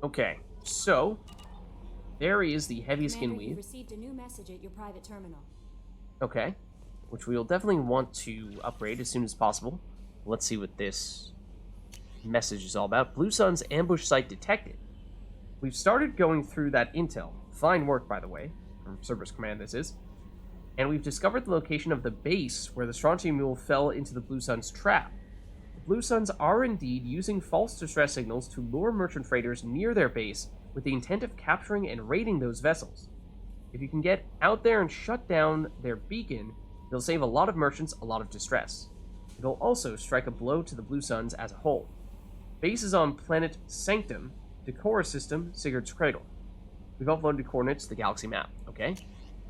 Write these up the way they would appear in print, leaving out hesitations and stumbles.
Okay, so there is the heavy skin Commander, you weave. received a new message at your private terminal. Okay, which we'll definitely want to upgrade as soon as possible. Let's see what this message is all about. Blue Sun's ambush site detected. We've started going through that intel. Fine work, by the way, from Cerberus Command this is. And we've discovered the location of the base where the strontium mule fell into the Blue Sun's trap. The Blue Suns are indeed using false distress signals to lure merchant freighters near their base with the intent of capturing and raiding those vessels. If you can get out there and shut down their beacon, you'll save a lot of merchants a lot of distress. It'll also strike a blow to the Blue Suns as a whole. Base is on planet Sanctum, Decora system, Sigurd's Cradle. We've uploaded coordinates to the galaxy map, okay?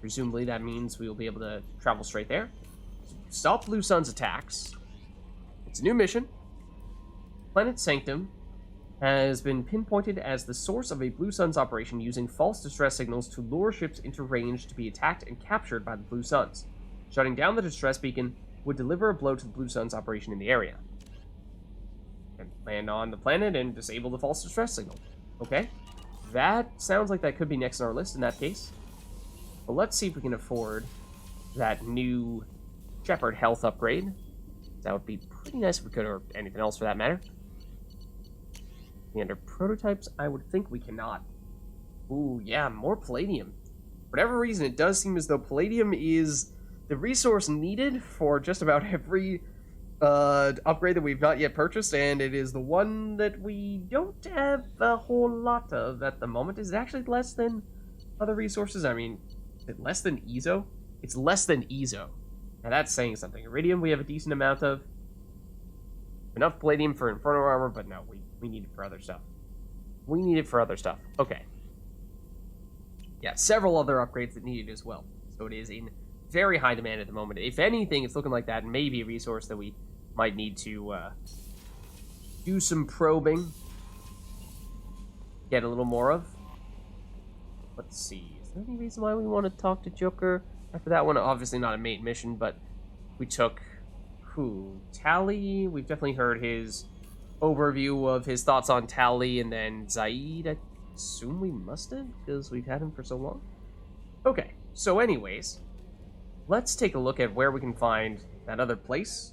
Presumably that means we will be able to travel straight there. Stop Blue Sun's attacks. It's a new mission. Planet Sanctum has been pinpointed as the source of a Blue Suns operation using false distress signals to lure ships into range to be attacked and captured by the Blue Suns. Shutting down the distress beacon would deliver a blow to the Blue Suns operation in the area. And land on the planet and disable the false distress signal. Okay. That sounds like that could be next on our list in that case. But let's see if we can afford that new Shepard health upgrade. That would be pretty nice if we could, or anything else for that matter. Under prototypes, I would think we cannot. Ooh, yeah, more palladium. For whatever reason, it does seem as though palladium is the resource needed for just about every upgrade that we've not yet purchased, and it is the one that we don't have a whole lot of at the moment. Is it actually less than other resources? I mean, is it less than Ezo? It's less than Ezo. Now that's saying something. Iridium we have a decent amount of. Enough palladium for Inferno armor, but no, we need it for other stuff. We need it for other stuff. Okay. Yeah, several other upgrades that need it as well. So it is in very high demand at the moment. If anything, it's looking like that may be a resource that we might need to do some probing. Get a little more of. Let's see. Is there any reason why we want to talk to Joker after that one? Obviously not a main mission, but we took... Who? Tally? We've definitely heard his overview of his thoughts on Tally, and then Zaid, I assume we must have, because we've had him for so long. Okay, so anyways, let's take a look at where we can find that other place.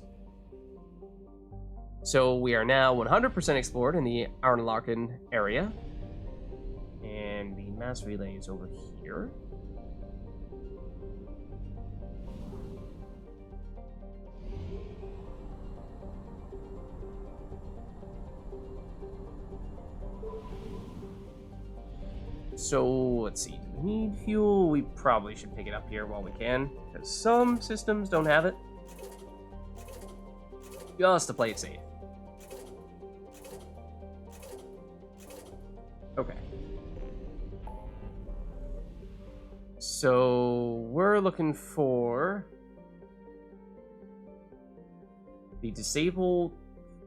So we are now 100% explored in the Arnlarkin area, and the mass relay is over here. So, let's see. Do we need fuel? We probably should pick it up here while we can, because some systems don't have it. Just to play it safe. Okay. So, we're looking for the disabled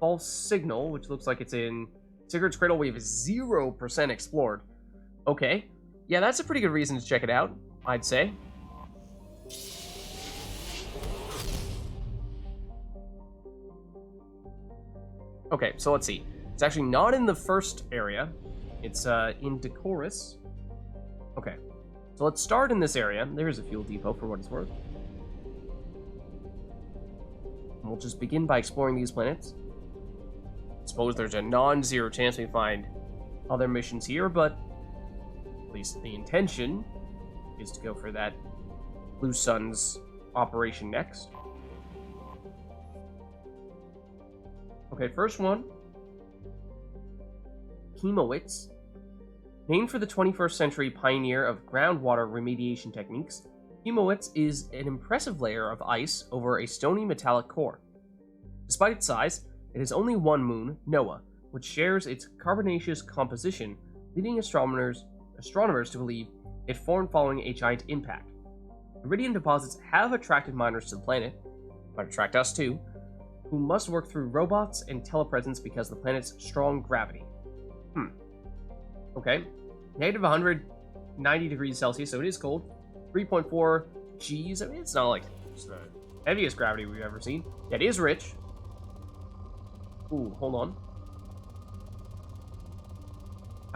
false signal, which looks like it's in Sigurd's Cradle. We have 0% explored. Okay. Yeah, that's a pretty good reason to check it out, I'd say. Okay, so let's see. It's actually not in the first area. It's in Decorus. Okay. So let's start in this area. There's a fuel depot for what it's worth. And we'll just begin by exploring these planets. I suppose there's a non-zero chance we find other missions here, but at least the intention is to go for that Blue Suns operation next. Okay, first one. Hemowitz. Named for the 21st century pioneer of groundwater remediation techniques, Hemowitz is an impressive layer of ice over a stony metallic core. Despite its size, it has only one moon, Noah, which shares its carbonaceous composition, leading astronomers to believe it formed following a giant impact. Iridium deposits have attracted miners to the planet, might attract us too, who must work through robots and telepresence because of the planet's strong gravity. Okay. Negative 190 degrees Celsius, so it is cold. 3.4 Gs. I mean, it's not like it's the heaviest gravity we've ever seen. Yeah, it is rich. Ooh, hold on.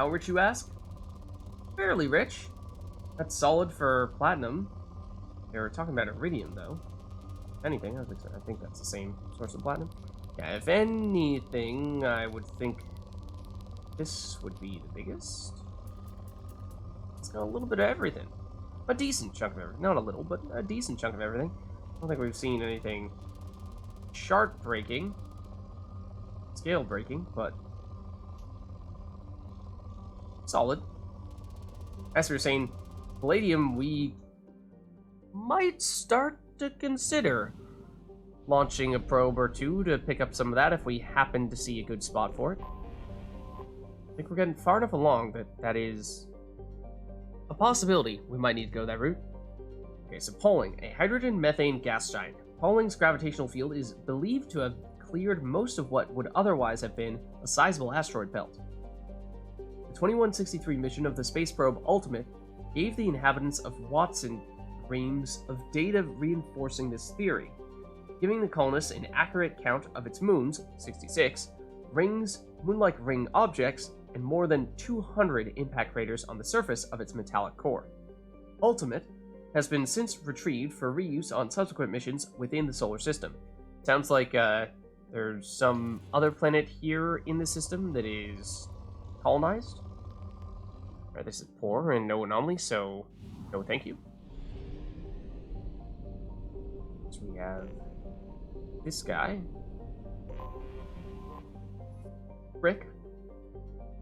How rich, you ask? Fairly rich. That's solid for platinum. They were talking about iridium, though. If anything, I think that's the same source of platinum. Yeah, if anything, I would think this would be the biggest. It's got a little bit of everything. A decent chunk of everything. Not a little, but a decent chunk of everything. I don't think we've seen anything chart-breaking, scale-breaking, but solid. As we were saying, palladium, we might start to consider launching a probe or two to pick up some of that if we happen to see a good spot for it. I think we're getting far enough along that that is a possibility. We might need to go that route. Okay, so Polling, a hydrogen-methane gas giant. Polling's gravitational field is believed to have cleared most of what would otherwise have been a sizable asteroid belt. The 2163 mission of the space probe Ultimate gave the inhabitants of Watson reams of data reinforcing this theory, giving the colonists an accurate count of its moons, 66, rings, moon-like ring objects, and more than 200 impact craters on the surface of its metallic core. Ultimate has been since retrieved for reuse on subsequent missions within the solar system. Sounds like there's some other planet here in the system that is colonized. Right, this is poor and no anomaly, so no thank you. So we have this guy, Crick.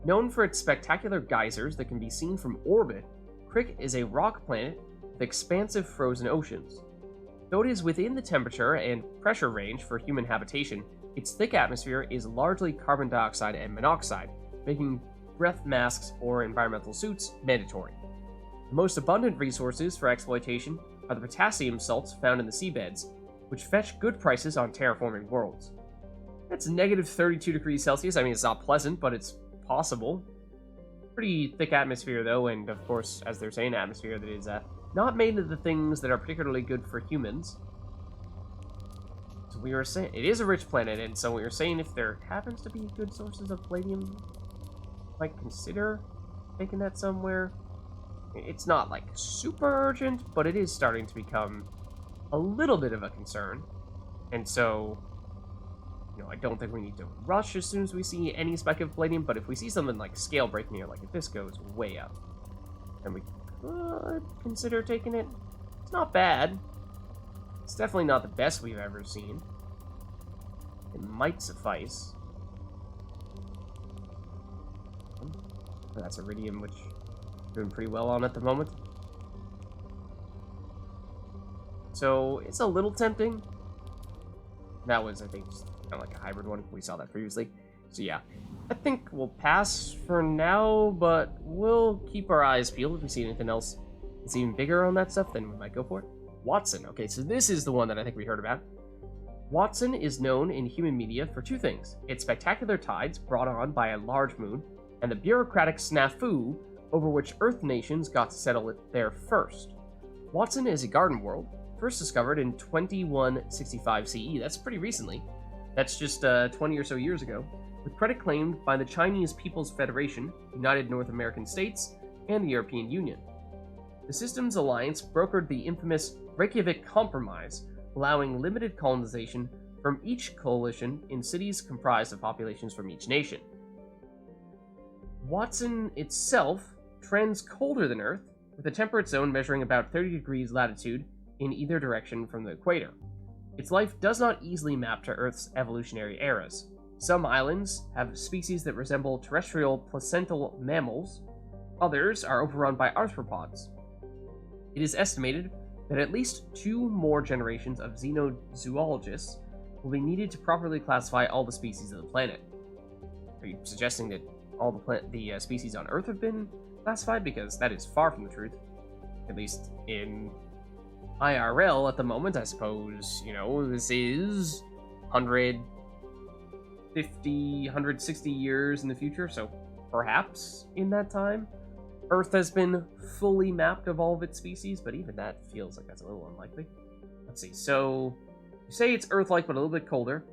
Known for its spectacular geysers that can be seen from orbit, Crick is a rock planet with expansive frozen oceans. Though it is within the temperature and pressure range for human habitation, its thick atmosphere is largely carbon dioxide and monoxide, making breath masks or environmental suits mandatory. The most abundant resources for exploitation are the potassium salts found in the seabeds, which fetch good prices on terraforming worlds. That's negative 32 degrees Celsius. I mean, it's not pleasant, but it's possible. Pretty thick atmosphere, though, and of course, as they're saying, atmosphere that is not made of the things that are particularly good for humans. So we were saying, it is a rich planet, and so we were saying if there happens to be good sources of palladium, might consider taking that somewhere. It's not, like, super urgent, but it is starting to become a little bit of a concern. And so, you know, I don't think we need to rush as soon as we see any spike of palladium, but if we see something like scale-breaking here, like if this goes way up, then we could consider taking it. It's not bad. It's definitely not the best we've ever seen. It might suffice. That's iridium, which we're doing pretty well on at the moment. So it's a little tempting. That was, I think, just kind of like a hybrid one. We saw that previously. So yeah, I think we'll pass for now, but we'll keep our eyes peeled. If we see anything else that's even bigger on that stuff, then we might go for it. Watson. Okay, so this is the one that I think we heard about. Watson is known in human media for two things: its spectacular tides brought on by a large moon, and the bureaucratic snafu over which Earth nations got to settle it there first. Watson is a garden world, first discovered in 2165 CE. That's pretty recently. That's just 20 or so years ago, with credit claimed by the Chinese People's Federation, United North American States, and the European Union. The Systems Alliance brokered the infamous Reykjavik Compromise, allowing limited colonization from each coalition in cities comprised of populations from each nation. Watson itself trends colder than Earth, with a temperate zone measuring about 30 degrees latitude in either direction from the equator. Its life does not easily map to Earth's evolutionary eras. Some islands have species that resemble terrestrial placental mammals. Others are overrun by arthropods. It is estimated that at least 2 more generations of xenozoologists will be needed to properly classify all the species of the planet. Are you suggesting that all the species on Earth have been classified? Because that is far from the truth. At least in IRL at the moment, I suppose, you know, this is 150, 160 years in the future, so perhaps in that time, Earth has been fully mapped of all of its species, but even that feels like that's a little unlikely. Let's see, so you say it's Earth-like, but a little bit colder.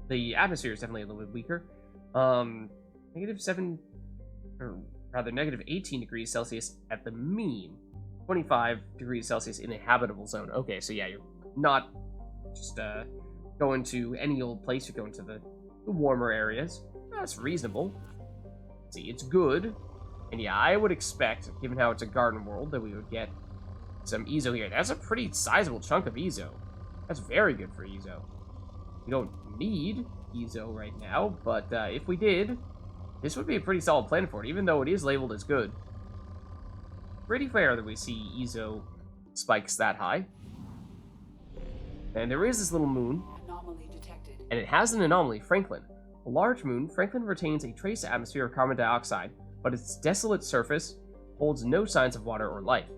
The atmosphere is definitely a little bit weaker. -7 or rather negative 18 degrees Celsius at the mean, 25 degrees Celsius in a habitable zone. Okay, so yeah, you're not just going to any old place, you're going to the warmer areas. That's reasonable. See, it's good. And yeah, I would expect, given how it's a garden world, that we would get some Ezo here. That's a pretty sizable chunk of Ezo. That's very good for Ezo. We don't need Ezo right now, but if we did, this would be a pretty solid plan for it, even though it is labeled as good. Pretty fair that we see Ezo spikes that high. And there is this little moon. Anomaly detected. And it has an anomaly, Franklin. A large moon, Franklin retains a trace atmosphere of carbon dioxide, but its desolate surface holds no signs of water or life.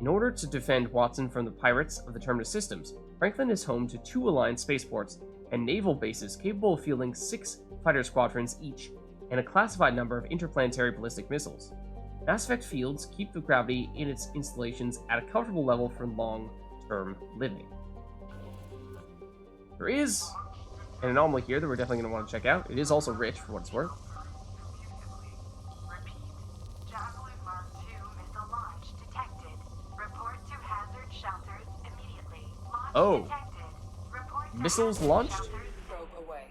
In order to defend Watson from the pirates of the Terminus systems, Franklin is home to 2 aligned spaceports and naval bases capable of fielding 6 fighter squadrons each, and a classified number of interplanetary ballistic missiles. Mass effect fields keep the gravity in its installations at a comfortable level for long-term living. There is an anomaly here that we're definitely going to want to check out. It is also rich, for what it's worth. Oh. Missiles launched? Probe away.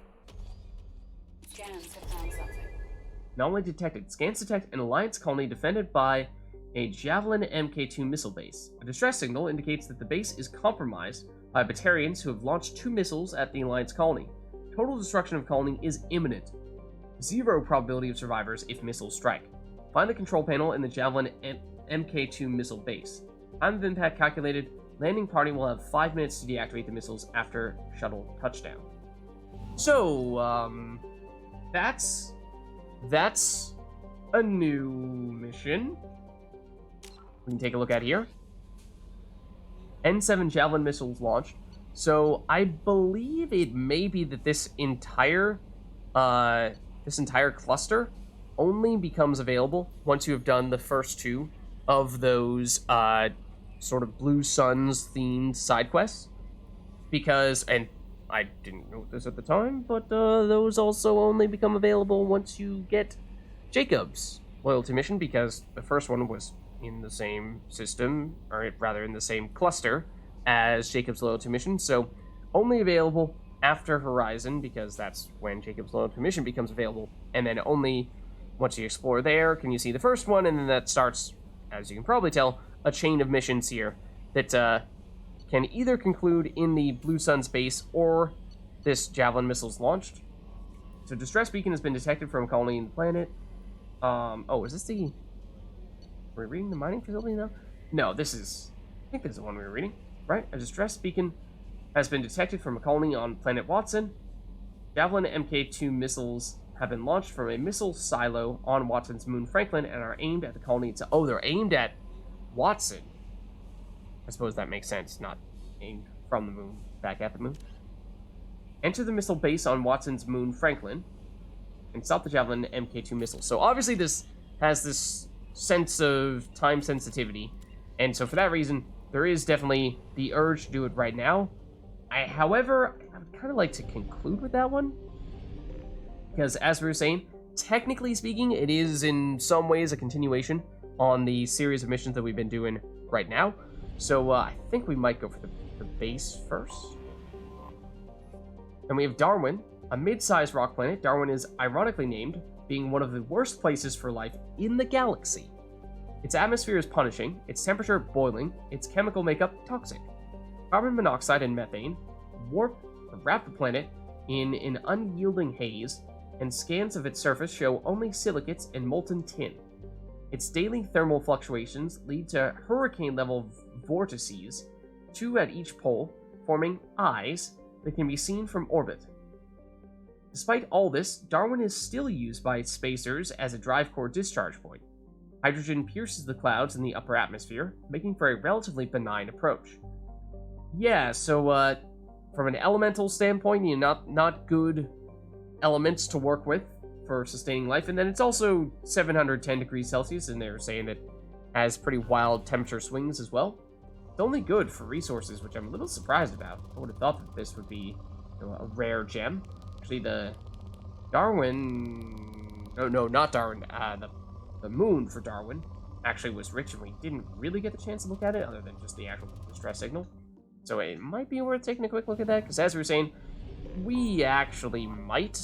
Scans have found something. Anomaly detected. Scans detect an Alliance colony defended by a Javelin Mk2 missile base. A distress signal indicates that the base is compromised by Batarians who have launched 2 missiles at the Alliance colony. Total destruction of colony is imminent. 0 probability of survivors if missiles strike. Find the control panel in the Javelin Mk2 missile base. Time of impact calculated. Landing party will have 5 minutes to deactivate the missiles after shuttle touchdown. So, that's a new mission. We can take a look at here. N7 Javelin missiles launched. So I believe it may be that this entire cluster only becomes available once you have done the first 2 of those sort of Blue Suns themed side quests, because, and I didn't know this at the time, but those also only become available once you get Jacob's loyalty mission, because the first one was in the same system, or rather in the same cluster as Jacob's loyalty mission, so only available after Horizon, because that's when Jacob's loyalty mission becomes available, and then only once you explore there can you see the first one, and then that starts, as you can probably tell, a chain of missions here that can either conclude in the Blue Suns base or this Javelin missiles launched. So distress beacon has been detected from a colony in the planet. Oh, is this the... Are we reading the mining facility now? No, this is... I think this is the one we were reading, right? A distress beacon has been detected from a colony on planet Watson. Javelin Mk2 missiles have been launched from a missile silo on Watson's moon Franklin and are aimed at the colony itself. Oh, they're aimed at Watson. I suppose that makes sense, not aimed from the moon, back at the moon. Enter the missile base on Watson's moon Franklin and stop the Javelin Mk2 missile. So obviously this has this sense of time sensitivity, and so for that reason, there is definitely the urge to do it right now. However, I would kind of like to conclude with that one, because as we were saying, technically speaking, it is in some ways a continuation on the series of missions that we've been doing right now. So I think we might go for the base first. And we have Darwin, a mid-sized rock planet. Darwin is ironically named, being one of the worst places for life in the galaxy. Its atmosphere is punishing, its temperature boiling, its chemical makeup toxic. Carbon monoxide and methane wrap the planet in an unyielding haze, and scans of its surface show only silicates and molten tin. Its daily thermal fluctuations lead to hurricane-level vortices, 2 at each pole, forming eyes that can be seen from orbit. Despite all this, Darwin is still used by its spacers as a drive core discharge point. Hydrogen pierces the clouds in the upper atmosphere, making for a relatively benign approach. Yeah, so from an elemental standpoint, not good elements to work with for sustaining life, and then it's also 710 degrees Celsius, and they're saying it has pretty wild temperature swings as well. It's only good for resources, which I'm a little surprised about. I would have thought that this would be a rare gem. Actually, the Darwin... Oh, no, not Darwin. The the moon for Darwin actually was rich, and we didn't really get the chance to look at it other than just the actual distress signal. So it might be worth taking a quick look at that, because as we were saying, we actually might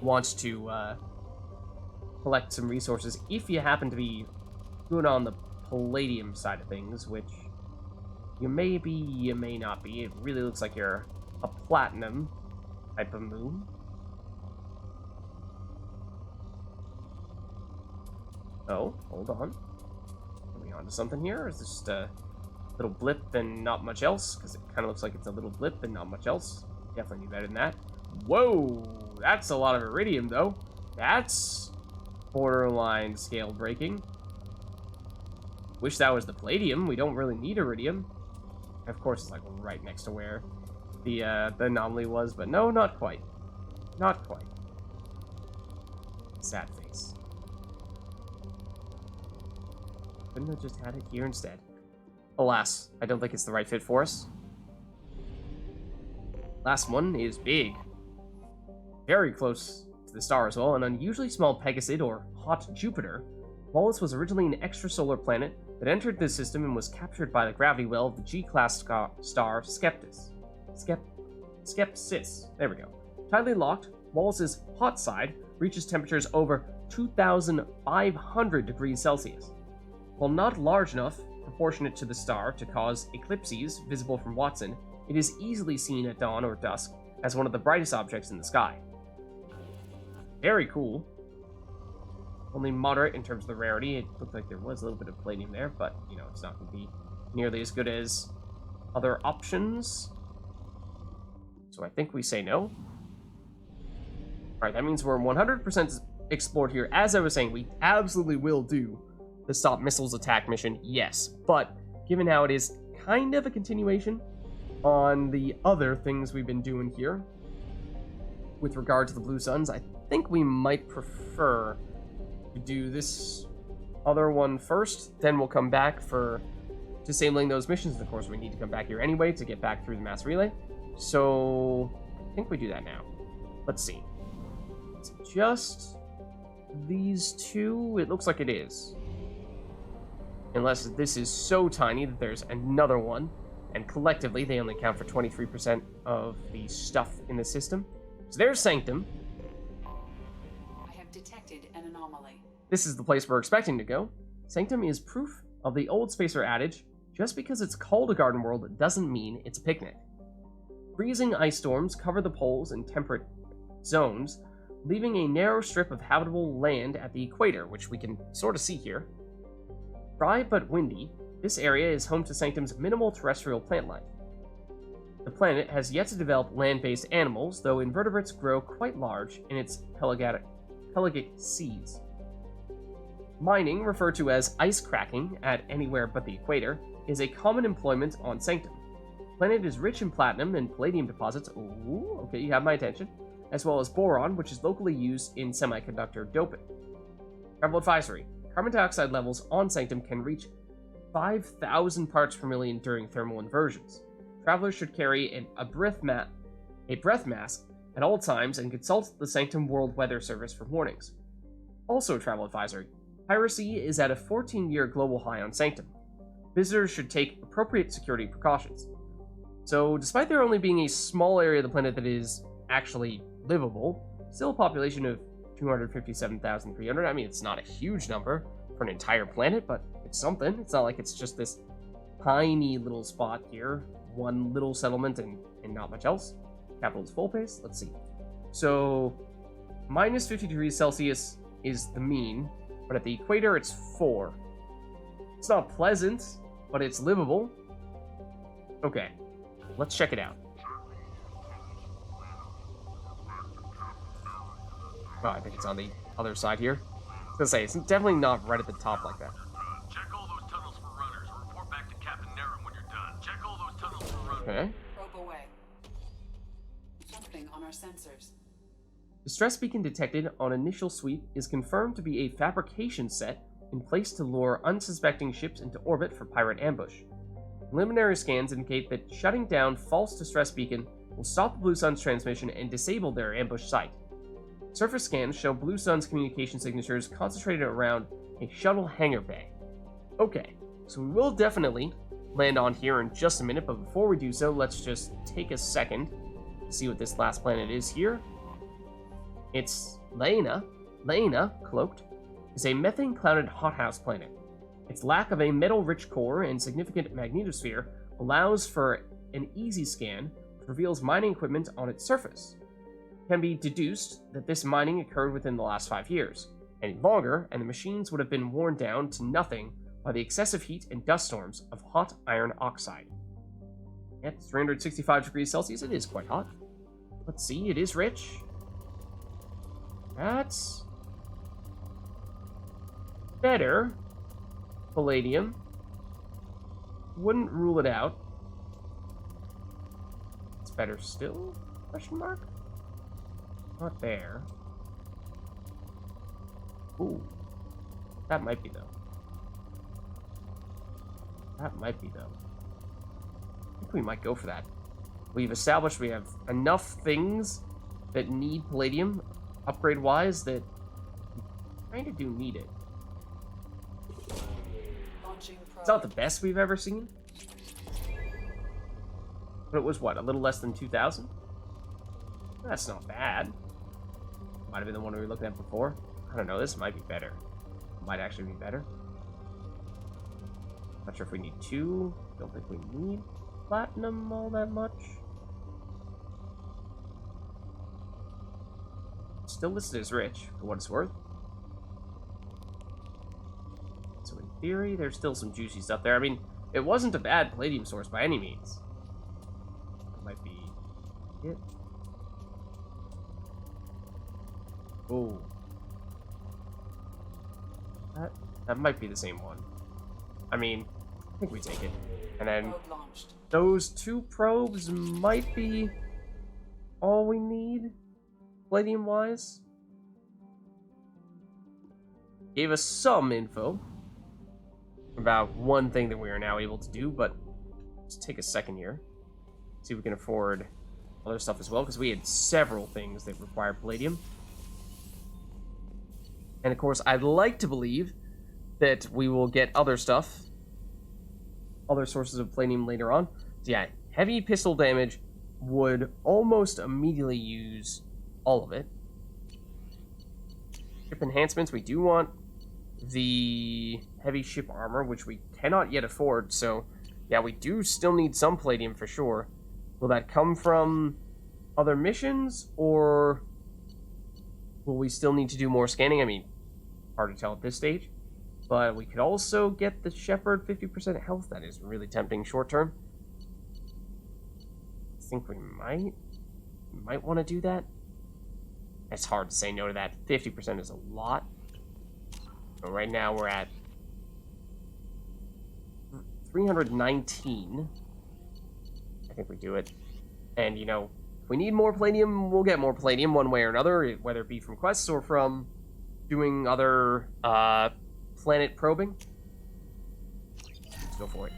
want to collect some resources if you happen to be good on the palladium side of things, which you may be, you may not be. It really looks like you're a platinum type of moon. Oh, hold on. Are we onto something here? Or is this just a little blip and not much else? Because it kind of looks like it's a little blip and not much else. Definitely need better than that. Whoa! That's a lot of iridium, though. That's borderline scale breaking. Wish that was the palladium. We don't really need iridium. Of course, it's like right next to where the anomaly was, but no, not quite. Not quite. Sad face. Couldn't have just had it here instead. Alas, I don't think it's the right fit for us. Last one is big. Very close to the star as well, an unusually small Pegasus or hot Jupiter. Wallace was originally an extrasolar planet that entered this system and was captured by the gravity well of the G-class star Skepsis. There we go. Tightly locked, Wallace's hot side reaches temperatures over 2,500 degrees Celsius. While not large enough, proportionate to the star, to cause eclipses visible from Watson, it is easily seen at dawn or dusk as one of the brightest objects in the sky. Very cool. Only moderate in terms of the rarity. It looked like there was a little bit of palladium there, but, you know, it's not going to be nearly as good as other options. So I think we say no. Alright, that means we're 100% explored here. As I was saying, we absolutely will do the Stop Missiles Attack mission, yes. But given how it is kind of a continuation on the other things we've been doing here with regard to the Blue Suns, I think we might prefer to do this other one first. Then we'll come back for disabling those missions. And of course, we need to come back here anyway to get back through the mass relay. So I think we do that now. Let's see. It's just these two. It looks like it is. Unless this is so tiny that there's another one, and collectively they only account for 23% of the stuff in the system. So there's Sanctum. I have detected an anomaly. This is the place we're expecting to go. Sanctum is proof of the old spacer adage, just because it's called a garden world doesn't mean it's a picnic. Freezing ice storms cover the poles and temperate zones, leaving a narrow strip of habitable land at the equator, which we can sort of see here. Dry but windy, this area is home to Sanctum's minimal terrestrial plant life. The planet has yet to develop land-based animals, though invertebrates grow quite large in its pelagic seas. Mining, referred to as ice cracking at anywhere but the equator, is a common employment on Sanctum. The planet is rich in platinum and palladium deposits, ooh, okay, you have my attention, as well as boron, which is locally used in semiconductor doping. Travel advisory. Carbon dioxide levels on Sanctum can reach 5,000 parts per million during thermal inversions. Travelers should carry a breath mask at all times and consult the Sanctum World Weather Service for warnings. Also travel advisory. Piracy is at a 14-year global high on Sanctum. Visitors should take appropriate security precautions. So, despite there only being a small area of the planet that is actually livable, still a population of 257,300. I mean, it's not a huge number for an entire planet, but it's something. It's not like it's just this tiny little spot here, one little settlement and not much else. Capital is full pace. Let's see. So, minus 50 degrees Celsius is the mean, but at the equator it's 4. It's not pleasant, but it's livable. Okay, let's check it out. Oh, I think it's on the other side here. I was gonna say, it's definitely not right at the top like that. Check all those tunnels for runners. Report back to Captain Naren when you're done. Check all those tunnels for runners. Okay. Probe away. Something on our sensors. The stress beacon detected on initial sweep is confirmed to be a fabrication set in place to lure unsuspecting ships into orbit for pirate ambush. Preliminary scans indicate that shutting down false distress beacon will stop the Blue Sun's transmission and disable their ambush site. Surface scans show Blue Sun's communication signatures concentrated around a shuttle hangar bay. Okay, so we will definitely land on here in just a minute, but before we do so, let's just take a second to see what this last planet is here. It's Laena. Laena, cloaked, is a methane-clouded hothouse planet. Its lack of a metal-rich core and significant magnetosphere allows for an easy scan, which reveals mining equipment on its surface. It can be deduced that this mining occurred within the last 5 years. Any longer, and the machines would have been worn down to nothing by the excessive heat and dust storms of hot iron oxide. At 365 degrees Celsius, it is quite hot. Let's see, it is rich. That's better. Palladium. Wouldn't rule it out. It's better still? Question mark? Not there. Ooh. That might be though. That might be though. I think we might go for that. We've established we have enough things that need palladium, upgrade-wise, that we kind of do need it. It's not the best we've ever seen. But it was, what, a little less than 2,000? That's not bad. Might have been the one we were looking at before. I don't know, this might be better. Might actually be better. Not sure if we need 2. Don't think we need platinum all that much. Still listed as rich, for what it's worth. So in theory, there's still some juicy stuff there. I mean, it wasn't a bad palladium source by any means. It might be it. Oh. That might be the same one. I mean, I think we take it. And then those 2 probes might be all we need, palladium-wise. Gave us some info about one thing that we are now able to do, but let's take a second here. See if we can afford other stuff as well, because we had several things that require palladium. And of course, I'd like to believe that we will get other stuff, other sources of palladium later on. So yeah, heavy pistol damage would almost immediately use all of it. Ship enhancements, we do want the heavy ship armor, which we cannot yet afford, so yeah, we do still need some palladium for sure. Will that come from other missions, or will we still need to do more scanning? I mean, hard to tell at this stage. But we could also get the Shepard 50% health. That is really tempting short term. I think we might want to do that. It's hard to say no to that. 50% is a lot. So right now we're at 319. I think we do it. And, you know, if we need more palladium, we'll get more palladium one way or another, whether it be from quests or from doing other planet probing. Let's go for it.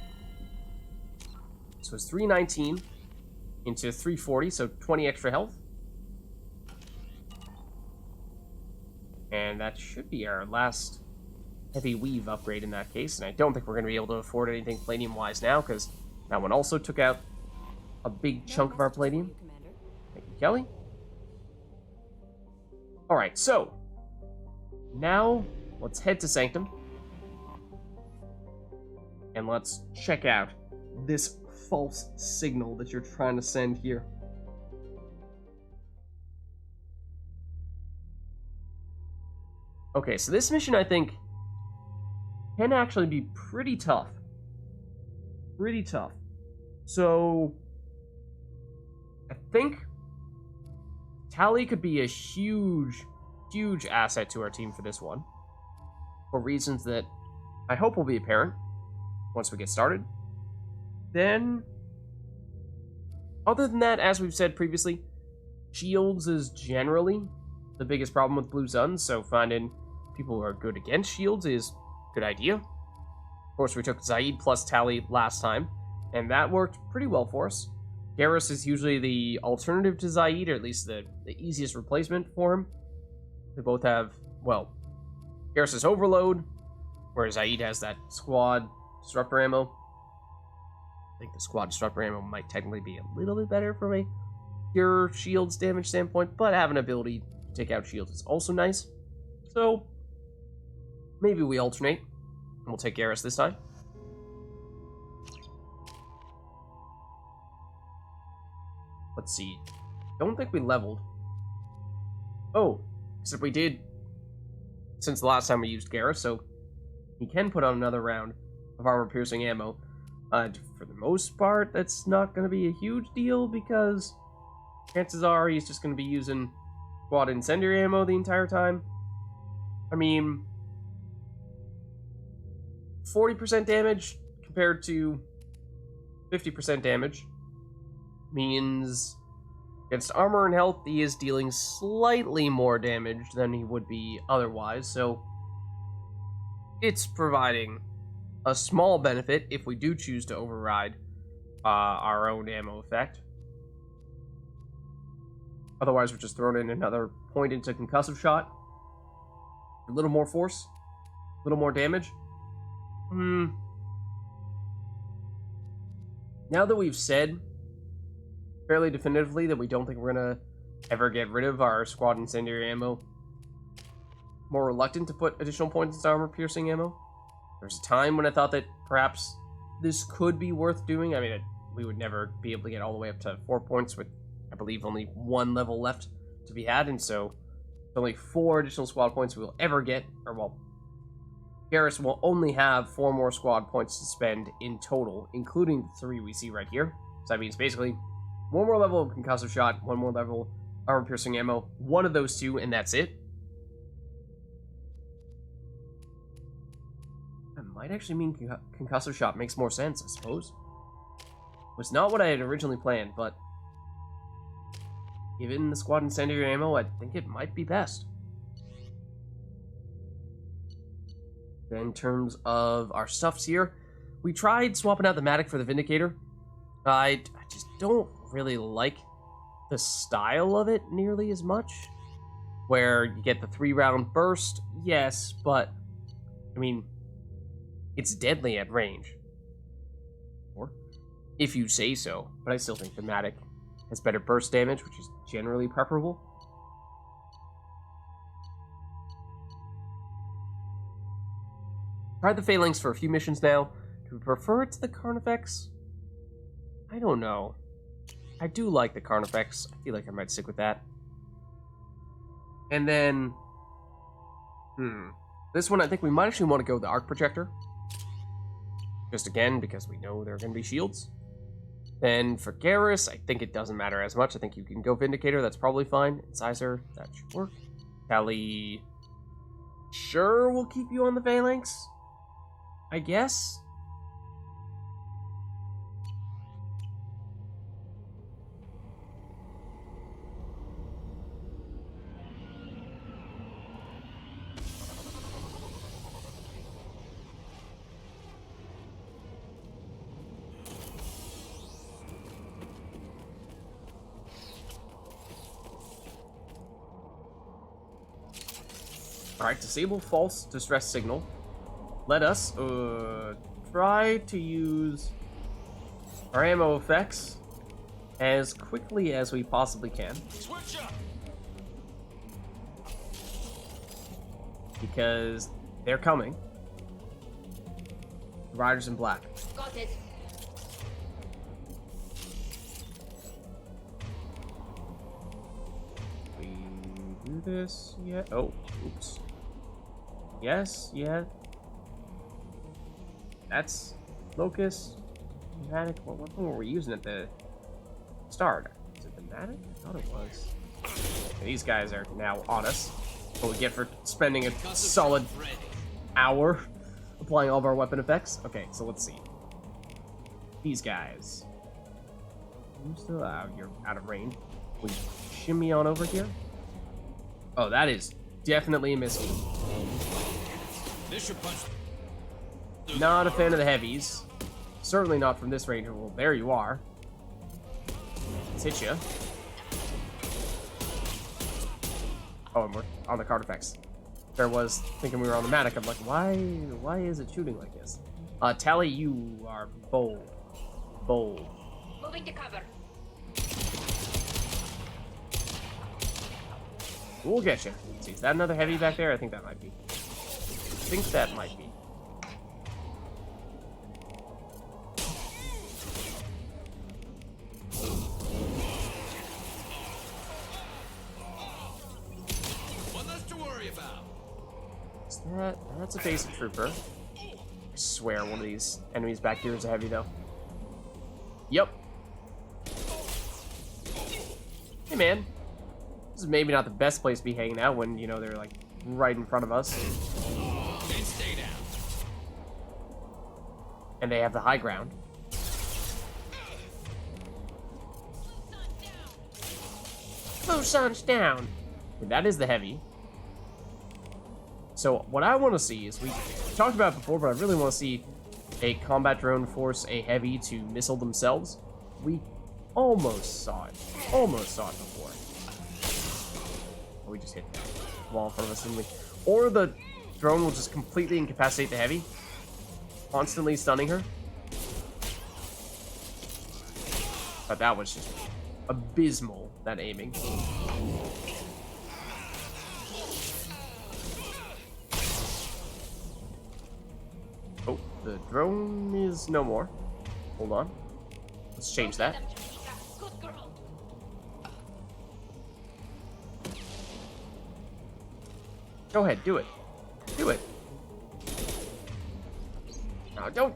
So it's 319 into 340, so 20 extra health. And that should be our last heavy weave upgrade in that case. And I don't think we're going to be able to afford anything palladium-wise now, because that one also took out a big chunk of our palladium. Thank you, Kelly. Alright, so now let's head to Sanctum. And let's check out this false signal that you're trying to send here. Okay, so this mission, I think, can actually be pretty tough. Pretty tough. So I think Tally could be a huge asset to our team for this one, for reasons that I hope will be apparent once we get started. Then, other than that, as we've said previously, shields is generally the biggest problem with Blue Suns, so finding people who are good against shields is a good idea. Of course, we took Zaid plus Tally last time, and that worked pretty well for us. Garrus is usually the alternative to Zaid, or at least the easiest replacement for him. They both have, well, Garrus has overload, whereas Aid has that squad disruptor ammo. I think the squad disruptor ammo might technically be a little bit better from a pure shields damage standpoint, but having an ability to take out shields is also nice. So maybe we alternate, and we'll take Garrus this time. Let's see. Don't think we leveled. Oh, except we did since the last time we used Garrus, so he can put on another round of armor-piercing ammo. For the most part, that's not going to be a huge deal, because chances are he's just going to be using squad incendiary ammo the entire time. I mean, 40% damage compared to 50% damage means against armor and health, he is dealing slightly more damage than he would be otherwise, so it's providing a small benefit if we do choose to override our own ammo effect. Otherwise, we're just throwing in another point into concussive shot. A little more force, a little more damage. Now that we've said fairly definitively that we don't think we're gonna ever get rid of our squad incendiary ammo, more reluctant to put additional points into armor piercing ammo. There's a time when I thought that perhaps this could be worth doing. I mean, we would never be able to get all the way up to 4 points with, I believe, only one level left to be had, and so only 4 additional squad points we will ever get, or well, Garrus will only have 4 more squad points to spend in total, including the 3 we see right here. So that means basically 1 more level of concussive shot, 1 more level armor-piercing ammo, 1 of those 2, and that's it. That might actually mean concussive shot makes more sense, I suppose. It was not what I had originally planned, but given the squad incendiary ammo, I think it might be best. Then in terms of our stuffs here, we tried swapping out the Matic for the Vindicator. I just don't really like the style of it nearly as much, where you get the 3-round burst, yes, but I mean, it's deadly at range, or if you say so, but I still think the Matic has better burst damage, which is generally preferable. Tried the Phalanx for a few missions now. Do we prefer it to the Carnifex? I don't know. I do like the Carnifex. I feel like I might stick with that. And then, this one I think we might actually want to go with the Arc Projector. Just again, because we know there are going to be shields. Then for Garrus, I think it doesn't matter as much. I think you can go Vindicator, that's probably fine. Incisor, that should work. Tally, sure, we'll keep you on the Phalanx, I guess. Alright, disable false distress signal. Let us try to use our ammo effects as quickly as we possibly can. Switch up. Because they're coming. Riders in black. Got it. We do this yet? Oh, oops. Yes, yeah. That's Locust. Matic. What weapon were we using at the start? Is it the Matic? I thought it was. And these guys are now on us. What we get for spending a solid hour applying all of our weapon effects. Okay, so let's see. These guys. You still out? You're out of range. We shimmy on over here. Oh, that is definitely a miss. Not a fan of the heavies. Certainly not from this range. Well, there you are. Let's hit you. Oh, and we're on the card effects. There was thinking we were on the Matic. I'm like, why is it shooting like this? Tally, you are bold. Bold. Moving to cover. We'll get you. Let's see, is that another heavy back there? I think that might be. I think that might be. One less to worry about. Is that? That's a basic trooper. I swear one of these enemies back here is a heavy, though. Yep. Hey, man. This is maybe not the best place to be hanging out when, you know, they're, like, right in front of us. And stay down. And they have the high ground. Busan's down. And that is the heavy. So what I want to see is, we talked about it before, but I really want to see a combat drone force a heavy to missile themselves. We almost saw it. Almost saw it before. Oh, we just hit the wall in front of us, didn't we? Or the drone will just completely incapacitate the heavy, constantly stunning her. But that was just abysmal, that aiming. Oh, the drone is no more. Hold on. Let's change that. Good girl. Go ahead, do it. Do it. No, don't.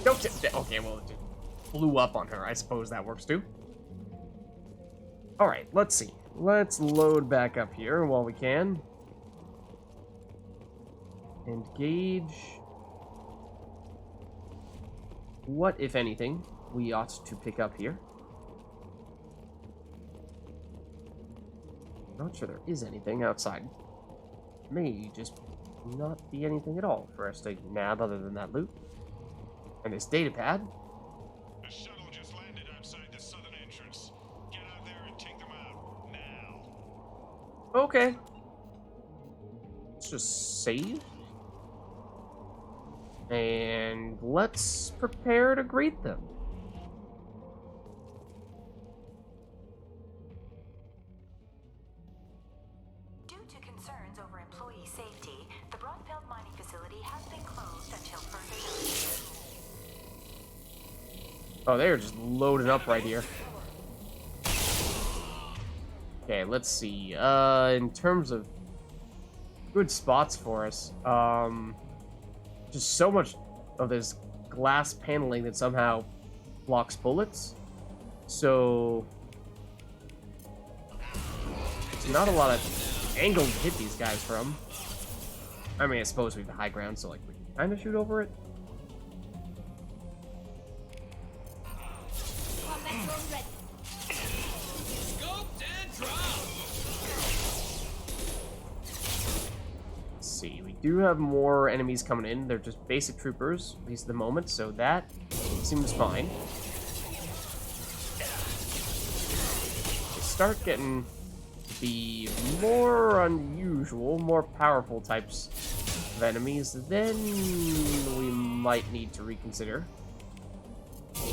Okay, well, it just blew up on her. I suppose that works too. Alright, let's see. Let's load back up here while we can. And gauge what, if anything, we ought to pick up here. Not sure there is anything outside. May just not be anything at all for us to nab other than that loot. And this data pad. A shuttle just landed outside the southern entrance. Get out there and take them out now. Okay. Let's just save. And let's prepare to greet them. Due to concerns over employee safety, the Broadfield mining facility has been closed until further notice. Oh, they are just loading up right here. Okay, let's see. In terms of good spots for us, just so much of this glass paneling that somehow blocks bullets. So there's not a lot of angle to hit these guys from. I mean, I suppose we have the high ground, so like we can kind of shoot over it. Combat drone ready. Scoped and dropped. Let's see, we do have more enemies coming in. They're just basic troopers, at least at the moment, so that seems fine. We start getting the more unusual, more powerful types of enemies, then we might need to reconsider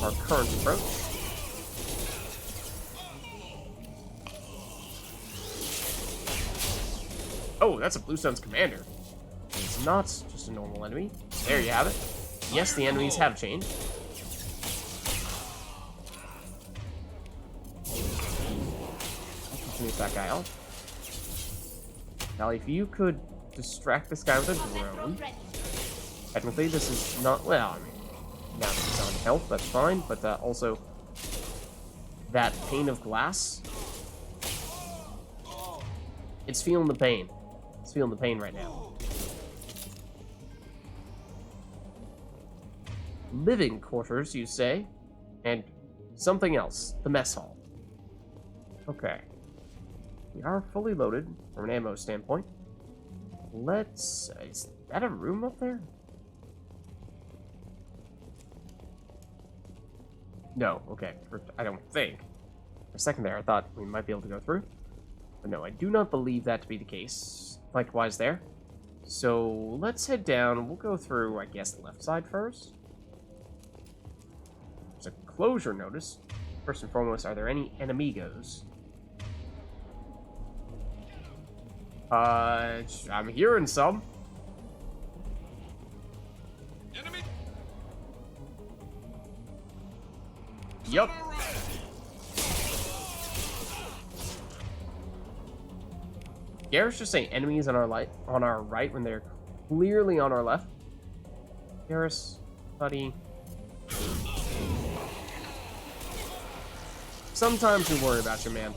our current approach. Oh, that's a Blue Sun's commander. It's not just a normal enemy. There you have it. Yes, the enemies have changed. I'll finish that guy off. Now, if you could distract this guy with a Combat drone drone. ready. Technically, this is not... Well, I mean, now that he's on health, that's fine. But also, that pane of glass... It's feeling the pain. It's feeling the pain right now. Living quarters, you say? And something else. The mess hall. Okay. We are fully loaded from an ammo standpoint. Let's... is that a room up there? No, okay. I don't think. For a second there, I thought we might be able to go through. But no, I do not believe that to be the case. Likewise there. So let's head down. We'll go through, I guess, the left side first. There's a closure notice. First and foremost, are there any enemigos? I'm hearing some. Enemy. Yup. Garrett's just saying enemies on our right when they're clearly on our left. Garrus, buddy. Sometimes we worry about you, man.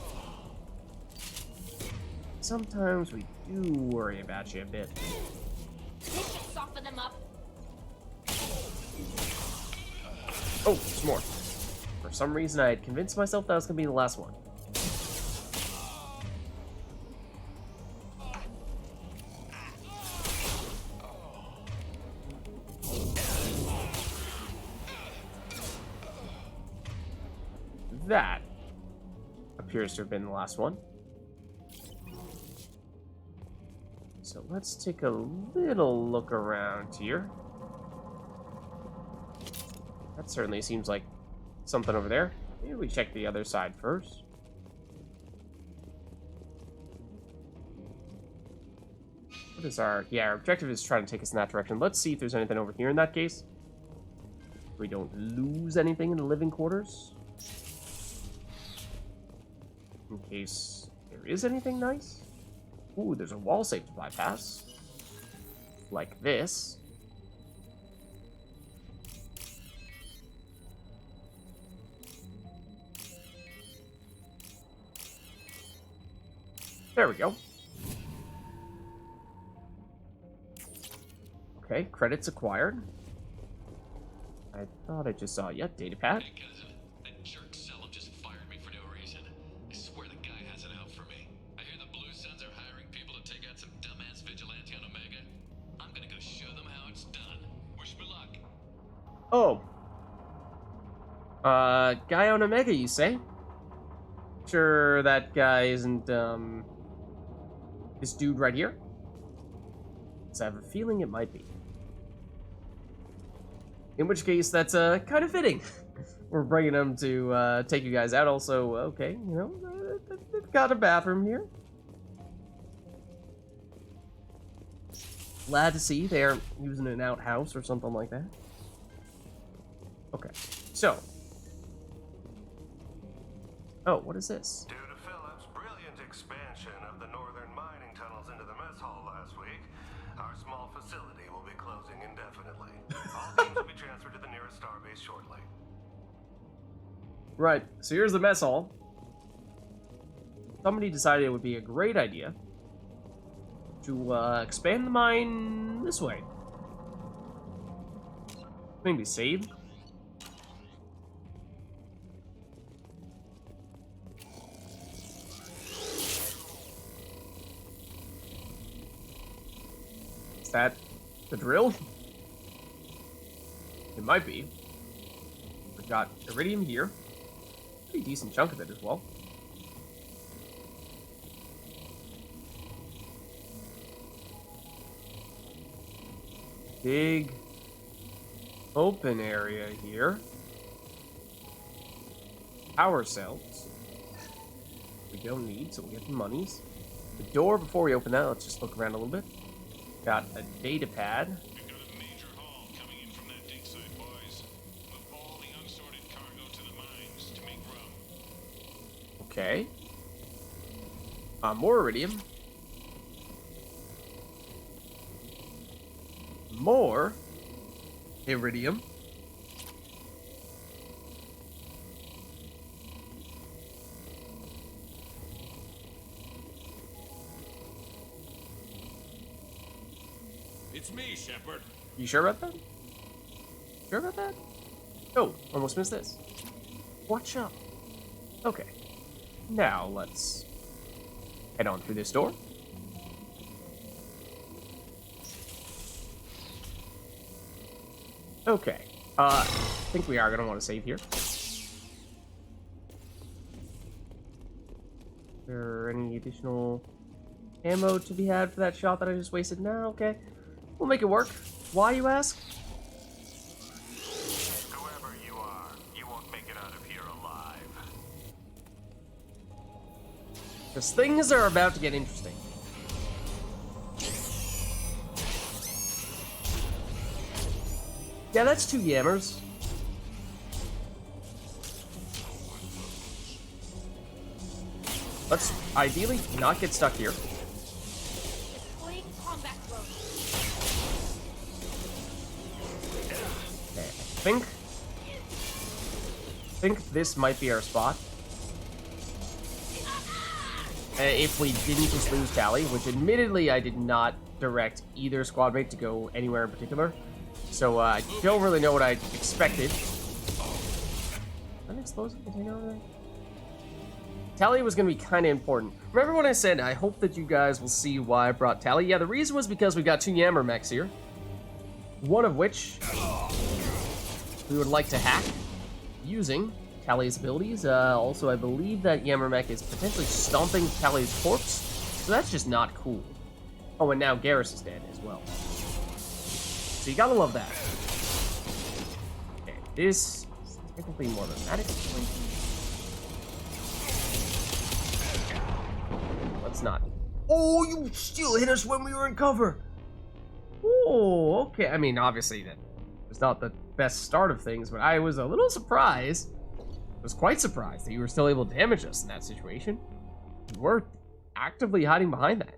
Sometimes we do worry about you a bit. This should soften them up. Oh, there's more. For some reason, I had convinced myself that was going to be the last one. That appears to have been the last one. So let's take a little look around here. That certainly seems like something over there. Maybe we check the other side first. What is our... Yeah, our objective is trying to take us in that direction. Let's see if there's anything over here in that case. We don't lose anything in the living quarters. In case there is anything nice. Ooh, there's a wall safe to bypass. Like this. There we go. Okay, credits acquired. I thought I just saw it. Yep, data pad. Hey, cousin, that jerk Selim just fired me for no reason. I swear the guy has it out for me. I hear the Blue Suns are hiring people to take out some dumbass vigilante on Omega. I'm gonna go show them how it's done. Wish me luck. Oh. Guy on Omega, you say? Sure that guy isn't, this dude right here? Because I have a feeling it might be. In which case, that's, kind of fitting. We're bringing him to, take you guys out. Also, okay, you know, they've got a bathroom here. Glad to see they're using an outhouse or something like that. Okay, so. Oh, what is this? Due to Phillips' brilliant expansion of the northern mining tunnels into the mess hall last week, our small facility will be closing indefinitely. All teams will be transferred to the nearest starbase shortly. Right, so here's the mess hall. Somebody decided it would be a great idea to expand the mine this way. Maybe save. Is that the drill? It might be. We've got iridium here. Pretty decent chunk of it as well. Big open area here. Power cells. We don't need, so we'll get the monies. The door, before we open that, let's just look around a little bit. Got a data pad. We've got a major haul coming in from that dig site, boys. Move all the unsorted cargo to the mines to make room. Okay. More iridium. More iridium. It's me, Shepard. You sure about that? Sure about that? Oh, almost missed this. Watch out. Okay. Now let's head on through this door. Okay. I think we are gonna want to save here. Are there any Any additional ammo to be had for that shot that I just wasted? No, okay. We'll make it work. Why, you ask? Whoever you are, you won't make it out of here alive. Because things are about to get interesting. Yeah, that's 2 yammers. Let's ideally not get stuck here. Deploying combat drone. Okay, I think this might be our spot. If we didn't just lose Tally, which admittedly I did not direct either squad mate to go anywhere in particular. So I don't really know what I expected. An explosive container over there? Tally was going to be kind of important. Remember when I said I hope that you guys will see why I brought Tally? Yeah, the reason was because we got 2 Yammer mechs here. One of which we would like to hack using Tally's abilities. Also, I believe that Yammer mech is potentially stomping Tally's corpse. So that's just not cool. Oh, and now Garrus is dead as well. So you gotta love that. Okay, this is technically more of a medic situation. Let's not. Oh, you still hit us when we were in cover. Oh, okay. I mean, obviously that was not the best start of things, but I was a little surprised. I was quite surprised that you were still able to damage us in that situation. You were actively hiding behind that.